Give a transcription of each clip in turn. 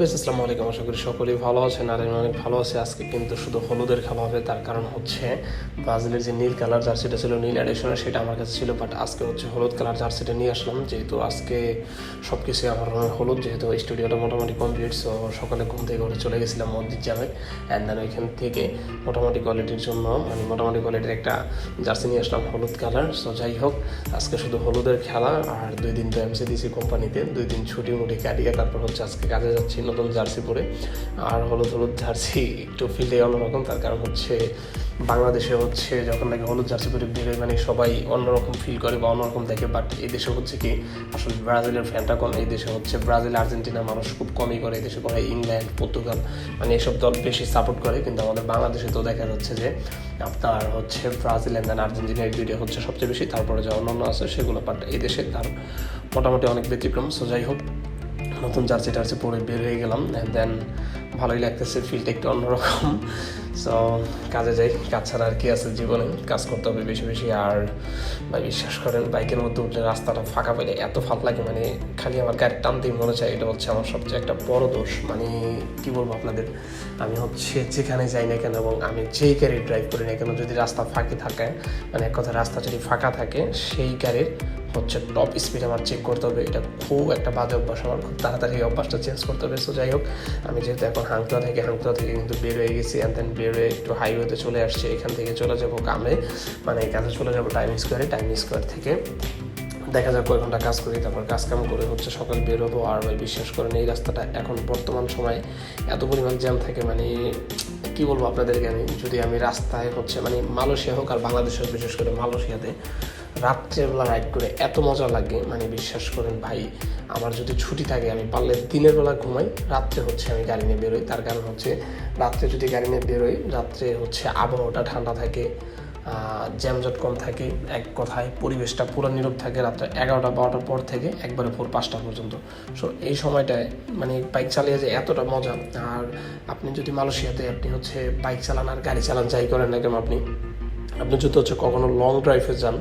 Guys, আসসালামু আলাইকুম। আশা করি সকলেই ভালো আছেন আর আমি অনেক ভালো আছি। আজকে কিন্তু শুধু হলুদের খেলা হবে, তার কারণ হচ্ছে ব্রাজিলের যে নীল কালার জার্সিটা ছিল, নীল এডিশনের, সেটা আমার কাছে ছিল, বাট আজকে হচ্ছে হলুদ কালার জার্সিটা নিয়ে আসলাম। যেহেতু আজকে সব কিছুই আমার হলুদ, যেহেতু স্টুডিওটা মোটামুটি কমপ্লিট, সো সকালে ঘুম থেকে উঠে চলে গেছিলাম মসজিদ জামে, অ্যান্ড দেন ওইখান থেকে মোটামুটি কোয়ালিটির জন্য মোটামুটি কোয়ালিটির একটা জার্সি নিয়ে আসলাম হলুদ কালার। সো যাই হোক, আজকে শুধু হলুদের খেলা, আর 2 দিন তো এমসি দিয়েছি কোম্পানিতে, 2 দিন ছুটি মুটি কাটিয়ে তারপর হচ্ছে আজকে কাজে যাচ্ছি নতুন জার্সি পরে। আর হলুদ জার্সি একটু ফিলটাই অন্যরকম, তার কারণ হচ্ছে বাংলাদেশে হচ্ছে যখন নাকি হলুদ জার্সি পরে বেরোয় মানে সবাই অন্যরকম ফিল করে বা অন্যরকম দেখে, বাট এই দেশে হচ্ছে কি আসলে ব্রাজিলের ফ্যানটা কম। এই দেশে হচ্ছে ব্রাজিল আর্জেন্টিনা মানুষ খুব কমই করে, এই দেশে করে ইংল্যান্ড পর্তুগাল মানে এইসব দল বেশি সাপোর্ট করে। কিন্তু আমাদের বাংলাদেশে তো দেখা যাচ্ছে যে আপনার হচ্ছে ব্রাজিল অ্যান্ড দেন আর্জেন্টিনা, এই দুইটা হচ্ছে সবচেয়ে বেশি, তারপরে যে অন্যান্য আছে সেগুলো, বাট এই দেশে তার মোটামুটি অনেক ব্যতিক্রম। সো যাই হোক, নতুন জার্সি টার্সি পরে বের হয়ে গেলাম, অ্যান্ড দেন ভালোই লাগতেছে, ফিলটা একটু অন্যরকম। সো কাজে যাই, কাজ ছাড়া আর কি আছে জীবনে, কাজ করতে হবে বেশি বেশি। আর ভাই বিশ্বাস করেন, বাইকের মধ্যে উঠলে রাস্তাটা ফাঁকা পেলে এত ফাঁক লাগে, মানে খালি আমার গাড়ি টানতেই মনে চায়। এটা হচ্ছে আমার সবচেয়ে একটা বড় দোষ। মানে কী বলবো আপনাদের, আমি হচ্ছে যেখানে যাই না কেন এবং আমি যেই গাড়ি ড্রাইভ করি না কেন, যদি রাস্তা ফাঁকি থাকে, মানে এক কথা রাস্তা যদি ফাঁকা থাকে, সেই গাড়ির হচ্ছে টপ স্পিড আমার চেক করতে হবে। এটা খুব একটা বাজে অভ্যাস আমার, খুব তাড়াতাড়ি এই অভ্যাসটা চেঞ্জ করতে হবে। সো যাই হোক, আমি যেহেতু এখন হাংতুয়া থেকে কিন্তু বের হয়ে গেছি, অ্যান্ড দেন বের হয়ে একটু হাইওয়েতে চলে আসছে। এখান থেকে চলে যাবো কামে, মানে কাজে চলে যাবো টাইম স্কোয়ার থেকে দেখা যাক কয় ঘন্টা কাজ করি, তারপর কাজ কাম করে হচ্ছে সকাল বের হবো। আর ভাই বিশ্বাস করেন, এই রাস্তাটা এখন বর্তমান সময়ে এত পরিমাণ জ্যাম থাকে, মানে কী বলবো আপনাদেরকে, যদি আমি রাস্তায় হচ্ছে মানে মালয়েশিয়া হোক আর বাংলাদেশ হোক, বিশেষ করে মালয়েশিয়াতে রাত্রেবেলা রাইড করে এত মজা লাগে, মানে বিশ্বাস করেন ভাই, আমার যদি ছুটি থাকে আমি পারলে দিনের বেলা ঘুমাই, রাত্রে হচ্ছে আমি গাড়ি নিয়ে বেরোই। তার কারণ হচ্ছে রাত্রে যদি গাড়ি নিয়ে বেরোই, রাত্রে হচ্ছে আবহাওয়াটা ঠান্ডা থাকে, জ্যামজট কম থাকে, এক কথায় পরিবেশটা পুরো নীরব থাকে রাত্রে 11টা-12টার পর থেকে একবারে ভোর 5টা পর্যন্ত। সো এই সময়টায় মানে বাইক চালিয়ে যে এতটা মজা। আর আপনি যদি মালয়েশিয়াতে আপনি হচ্ছে বাইক চালান আর গাড়ি চালান, যাই করেন না কেন, আপনি যদি হচ্ছে কখনো লং ড্রাইভে যান,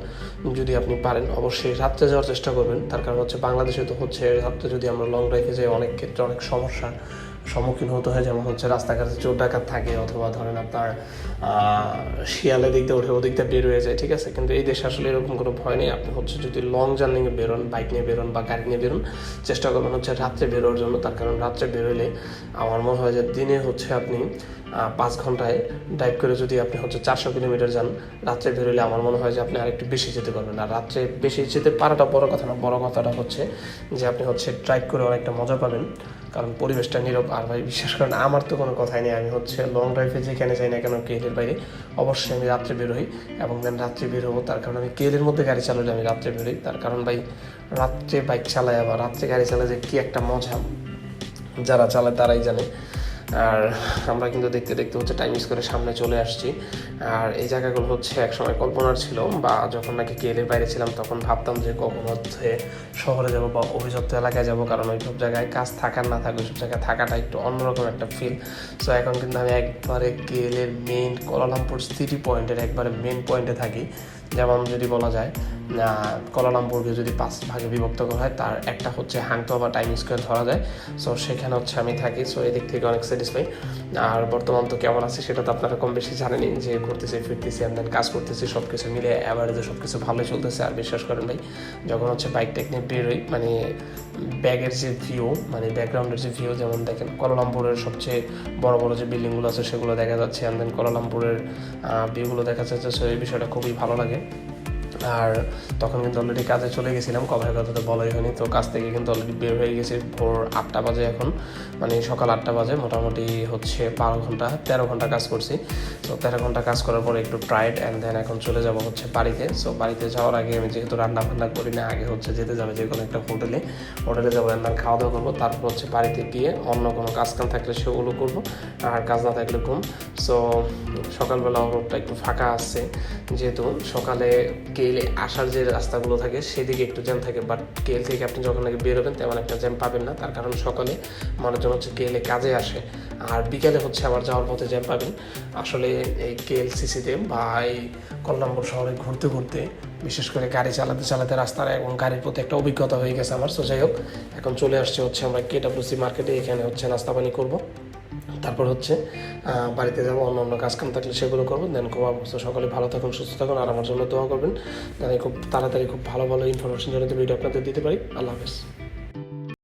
যদি আপনি পারেন অবশ্যই রাত্রে যাওয়ার চেষ্টা করবেন। তার কারণ হচ্ছে বাংলাদেশে তো হচ্ছে রাত্রে যদি আমরা লং ড্রাইভে যাই, অনেক ক্ষেত্রে অনেক সমস্যার সম্মুখীন হতে হয়। যেমন হচ্ছে রাস্তাঘাটে চোর ডাকাত থাকে, অথবা ধরেন আপনার শিয়ালে দিক দিয়ে ওঠে, ওদিক দিয়ে বের হয়ে যায়, ঠিক আছে। কিন্তু এই দেশে আসলে এরকম কোনো ভয় নেই। আপনি হচ্ছে যদি লং জার্নি বেরোন, বাইক নিয়ে বেরোন বা গাড়ি নিয়ে বেরোন, চেষ্টা করবেন হচ্ছে রাত্রে বেরোর জন্য। তার কারণ রাত্রে বেরোলে আমার মনে হয় যে দিনে হচ্ছে আপনি 5 ঘন্টায় ড্রাইভ করে যদি আপনি হচ্ছে 400 কিলোমিটার যান, রাত্রে বেরোলে আমার মনে হয় যে আপনি আরেকটু বেশি যেতে পারবেন। আর রাত্রে বেশি যেতে পারাটা বড় কথা না, বড় কথাটা হচ্ছে যে আপনি হচ্ছে ড্রাইভ করে অনেকটা মজা পাবেন, কারণ পরিবেশটা নীরব। আর ভাই বিশ্বাস করেন, আমার তো কোনো কথাই নেই, আমি হচ্ছে লং ড্রাইভে যেখানে যাই না কেন কেলের বাইরে অবশ্যই আমি রাত্রে বেরোই, এবং দেন রাত্রে বের হবো। তার কারণ আমি কেলের মধ্যে গাড়ি চালালে আমি রাত্রে বেরোই। তার কারণ ভাই রাত্রে বাইক চালায় আবার রাত্রে গাড়ি চালায় যে কী একটা মজা, যারা চালায় তারাই জানে। আর আমরা কিন্তু দেখতে দেখতে হচ্ছে টাইম করে সামনে চলে আসছি। আর এই জায়গাগুলো হচ্ছে একসময় কল্পনার ছিল, বা যখন নাকি কেলের বাইরে ছিলাম তখন ভাবতাম যে কখন হচ্ছে শহরে যাব বা অভিযুক্ত এলাকায় যাব, কারণ ওই সব জায়গায় কাজ থাকার না থাকে, ওই সব জায়গায় থাকাটা একটু অন্যরকম একটা ফিল। সো এখন কিন্তু আমি একবারে কেলের মেইন কুয়ালালামপুর সিটি পয়েন্টের একবারে মেইন পয়েন্টে থাকি। যেমন যদি বলা যায়, কুয়ালালামপুরকে যদি 5 ভাগে বিভক্ত করা হয়, তার একটা হচ্ছে হাংতুয়া বা টাইম স্কোয়ার ধরা যায়। সো সেখানে হচ্ছে আমি থাকি। সো এদিক থেকে অনেক স্যাটিসফাই। আর বর্তমান তো কেমন আছে সেটা তো আপনারা কম বেশি জানেনই, যে ঘুরতেছি ফিরতেছি অ্যান্ড দেন কাজ করতেছি, সব কিছু মিলে অ্যাভারেজে সব কিছু ভালোই চলতেছে। আর বিশ্বাস করেন ভাই, যখন হচ্ছে বাইক নিয়ে বেরোই, মানে ব্যাগের যে ভিউ, মানে ব্যাকগ্রাউন্ডের যে ভিউ, যেমন দেখেন কুয়ালালামপুরের সবচেয়ে বড় বড় যে বিল্ডিংগুলো আছে সেগুলো দেখা যাচ্ছে, অ্যান্ড দেন কুয়ালালামপুরের ভিউগুলো দেখা যাচ্ছে। সো এই বিষয়টা খুবই ভালো লাগে। আর তখন কিন্তু অলরেডি কাজে চলে গেছিলাম, কবে কথা তো বলাই হয়নি। তো কাজ থেকে কিন্তু অলরেডি বের হয়ে গেছি, ভোর 8টা বাজে এখন, মানে সকাল 8টা বাজে। মোটামুটি হচ্ছে 13 ঘন্টা কাজ করছি। তো 13 ঘন্টা কাজ করার পরে একটু টায়ার্ড, অ্যান্ড দেন এখন চলে যাব হচ্ছে বাড়িতে। সো বাড়িতে যাওয়ার আগে আমি যেহেতু রান্না করি না, আগে হচ্ছে যেতে যাবে যে কোনো একটা হোটেলে যাবো, অ্যান্ড দেন খাওয়া দাওয়া করবো। তারপর হচ্ছে বাড়িতে গিয়ে অন্য কোনো কাজ কাম থাকলে সেগুলো করবো, আর কাজ না থাকলে ঘুম। সো সকালবেলা রোডটা একটু ফাঁকা আসছে, যেহেতু সকালে কেল কেএলে আসার যে রাস্তাগুলো থাকে সেদিকে একটু জ্যাম থাকে, বাট কেএল থেকে আপনি যখন নাকি বেরোবেন তেমন একটা জ্যাম পাবেন না। তার কারণ সকালে মানুষজন হচ্ছে কেএলে কাজে আসে, আর বিকালে হচ্ছে আবার যাওয়ার পথে জ্যাম পাবেন। আসলে এই কেএলসিসিতে বা এই কল্যাণপুর শহরে ঘুরতে ঘুরতে, বিশেষ করে গাড়ি চালাতে চালাতে রাস্তার এবং গাড়ির প্রতি একটা অভিজ্ঞতা হয়ে গেছে আমার। সো যাই হোক, এখন চলে আসছে হচ্ছে আমরা কেডব্লিউসি মার্কেটে, এখানে হচ্ছে নাস্তা পানি করবো, তারপর হচ্ছে বাড়িতে যাবো, অন্য অন্য কাজকাম থাকলে সেগুলো করবো, দেন ঘুমাবো। তো সকলে ভালো থাকুন, সুস্থ থাকুন, আর আমার জন্য দোয়া করবেন, জানি খুব তাড়াতাড়ি খুব ভালো ভালো ইনফরমেশন জানাতে ভিডিও আপনাদের দিতে পারি। আল্লাহ হাফেজ।